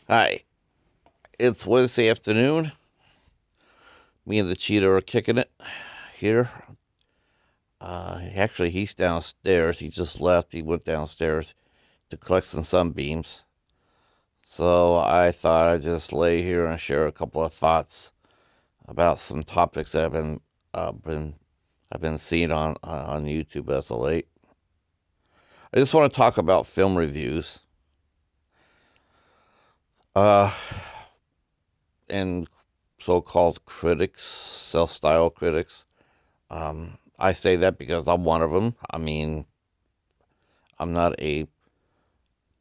Hi, it's Wednesday afternoon. Me and the cheetah are kicking it here. Actually, he's downstairs. He just left. He went downstairs to collect some sunbeams. So I thought I'd just lay here and share a couple of thoughts about some topics that I've been seeing on YouTube as of late. I just want to talk about film reviews. Uh, and so-called critics, self-styled critics. I say that because I'm one of them. I mean, I'm not a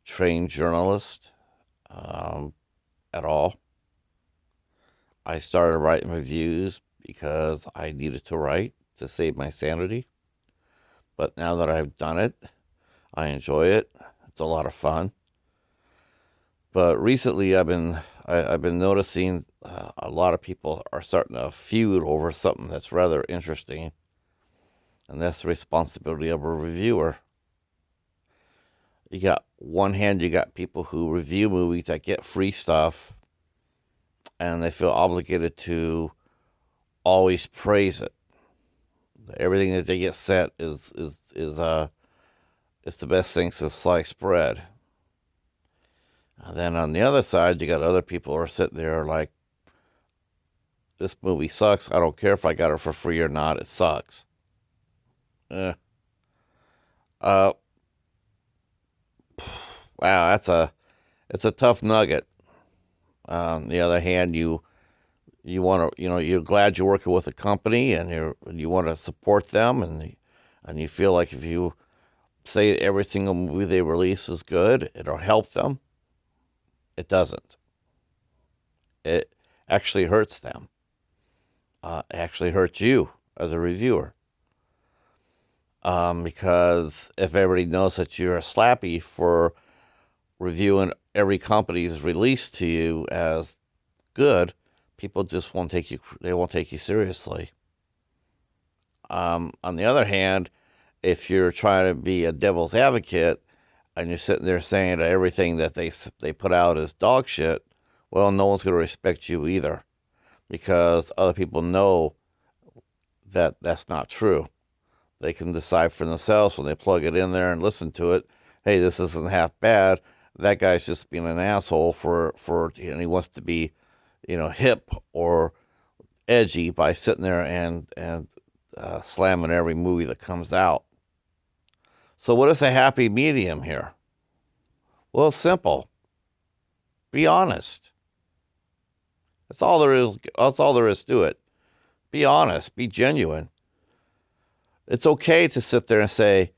trained journalist at all. I started writing reviews because I needed to write to save my sanity. But now that I've done it, I enjoy it. It's a lot of fun. But recently, I've been noticing a lot of people are starting to feud over something that's rather interesting, and that's the responsibility of a reviewer. You got one hand, you got people who review movies that get free stuff, and they feel obligated to always praise it. Everything that they get set is the best thing since sliced bread. And then on the other side, you got other people who are sitting there like, this movie sucks. I don't care if I got it for free or not. It sucks. Eh. Uh, wow, it's a tough nugget. On the other hand, you want to, you're glad you're working with a company and you want to support them, and you feel like if you say every single movie they release is good, it'll help them. It doesn't. It actually hurts them. It actually hurts you as a reviewer. Because if everybody knows that you're a slappy for reviewing every company's release to you as good, people just won't take you. They won't take you seriously. On the other hand, if you're trying to be a devil's advocate and you're sitting there saying that everything that they put out is dog shit, well, no one's going to respect you either, because other people know that that's not true. They can decide for themselves when they plug it in there and listen to it. Hey, this isn't half bad. That guy's just being an asshole for he wants to be, hip or edgy by sitting there and slamming every movie that comes out. So what is the happy medium here? Well, it's simple. Be honest. That's all there is. That's all there is to it. Be honest. Be genuine. It's okay to sit there and say,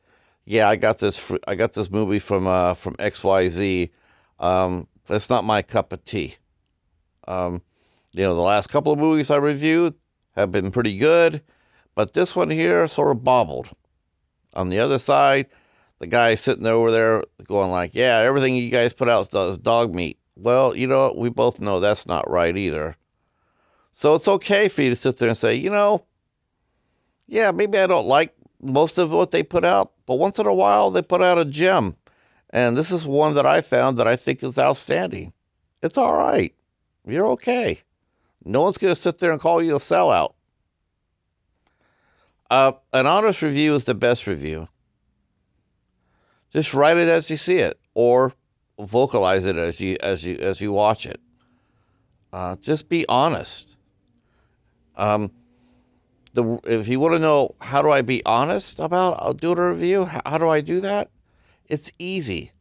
"Yeah, I got this movie from XYZ. That's not my cup of tea." Um, the last couple of movies I reviewed have been pretty good, but this one here sort of bobbled. On the other side, the guy sitting over there going like, "Yeah, everything you guys put out is dog meat." Well, we both know that's not right either. So it's okay for you to sit there and say, yeah, maybe I don't like most of what they put out, but once in a while they put out a gem. And this is one that I found that I think is outstanding. It's all right. You're okay. No one's going to sit there and call you a sellout. An honest review is the best review. Just write it as you see it, or vocalize it as you watch it. Just be honest. Um, if you want to know how do I be honest about doing a review, how do I do that? It's easy.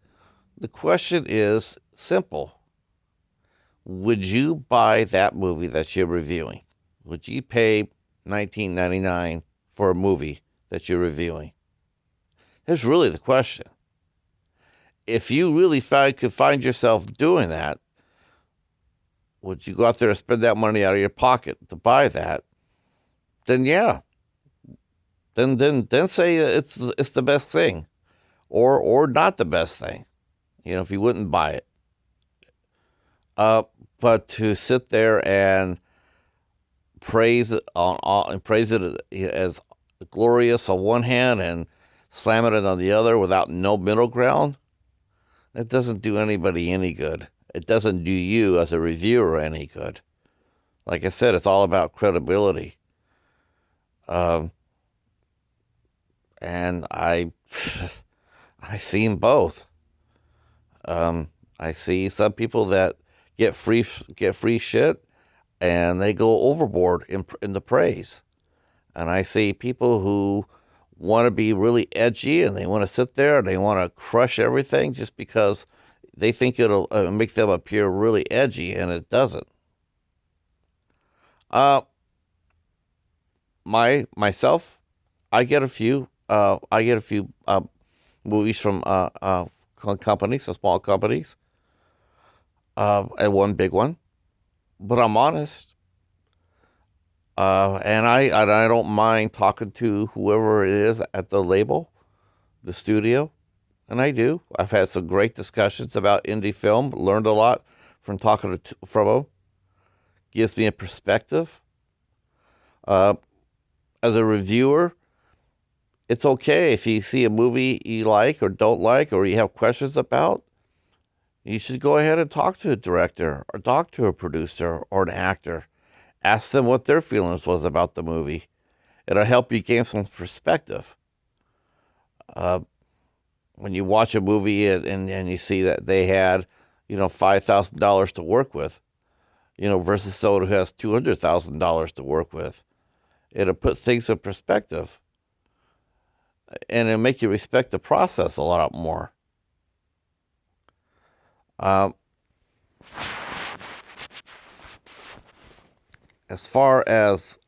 The question is simple. Would you buy that movie that you're reviewing? Would you pay $19.99 for a movie that you're reviewing? That's really the question. If you really could find yourself doing that, would you go out there and spend that money out of your pocket to buy that? Then yeah. Then say it's the best thing, or not the best thing. If you wouldn't buy it. But to sit there and praise it as glorious on one hand and slam it on the other without no middle ground, it doesn't do anybody any good. it doesn't do you as a reviewer any good. Like I said, it's all about credibility. Um, and I seen both. Um, I see some people that get free shit, and they go overboard in the praise. And I see people who want to be really edgy, and they want to sit there and they want to crush everything just because they think it'll make them appear really edgy, and it doesn't. Uh, myself, I get a few movies from companies, small companies, and one big one. But I'm honest, and I don't mind talking to whoever it is at the label, the studio, and I do. I've had some great discussions about indie film. Learned a lot from talking from them. Gives me a perspective. Uh, as a reviewer, it's okay if you see a movie you like or don't like or you have questions about. You should go ahead and talk to a director or talk to a producer or an actor. Ask them what their feelings was about the movie. It'll help you gain some perspective. Uh, when you watch a movie and you see that they had, $5,000 to work with, versus someone who has $200,000 to work with, it'll put things in perspective, and it'll make you respect the process a lot more. Um, as far as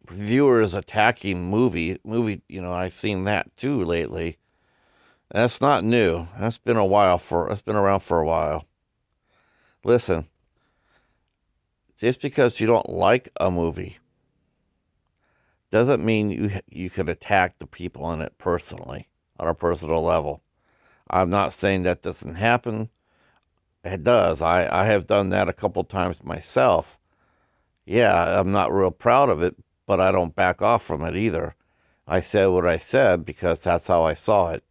reviewers attacking I've seen that too lately. That's not new. That's been around for a while. Listen, just because you don't like a movie doesn't mean you can attack the people in it personally, on a personal level. I'm not saying that doesn't happen. It does. I have done that a couple times myself. Yeah, I'm not real proud of it, but I don't back off from it either. I said what I said because that's how I saw it.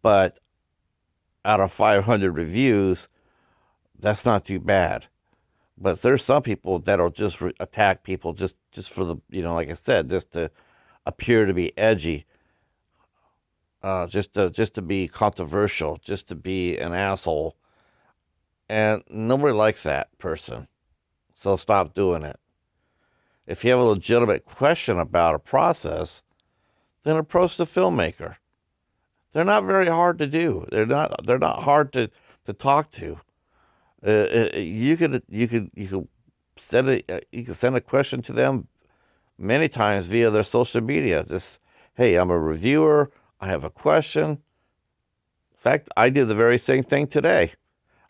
But out of 500 reviews, that's not too bad. But there's some people that'll just attack people just for the, like I said, just to appear to be edgy, just to be controversial, just to be an asshole. And nobody likes that person. So stop doing it. If you have a legitimate question about a process, then approach the filmmaker. They're not very hard to do. They're not hard to talk to. You could send a question to them many times via their social media. Just, hey, I'm a reviewer. I have a question. In fact, I did the very same thing today.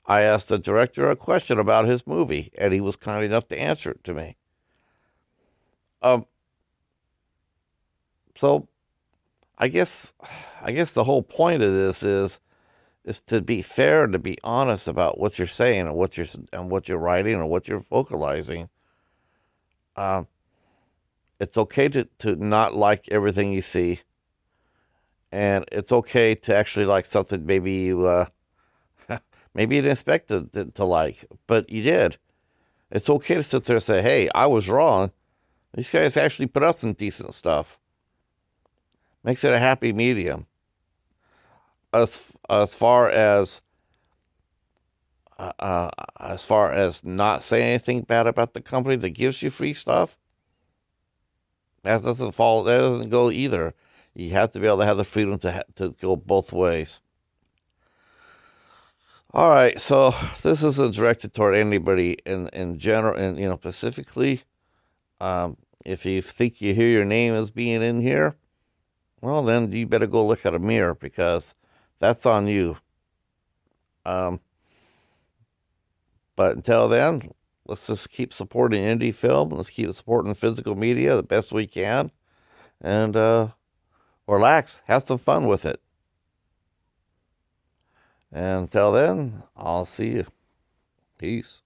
I asked the director a question about his movie, and he was kind enough to answer it to me. So I guess the whole point of this is to be fair and to be honest about what you're saying and what you're writing and what you're vocalizing. It's okay to not like everything you see, and it's okay to actually like something maybe you maybe you didn't expect to like, but you did. It's okay to sit there and say, "Hey, I was wrong. These guys actually put out some decent stuff." Makes it a happy medium. As far as not saying anything bad about the company that gives you free stuff, that doesn't go either. You have to be able to have the freedom to go both ways. All right, so this isn't directed toward anybody in general, and specifically. If you think you hear your name as being in here, well, then you better go look at a mirror, because that's on you. Um, but until then, let's just keep supporting indie film. Let's keep supporting physical media the best we can, and relax, have some fun with it. And until then, I'll see you. Peace.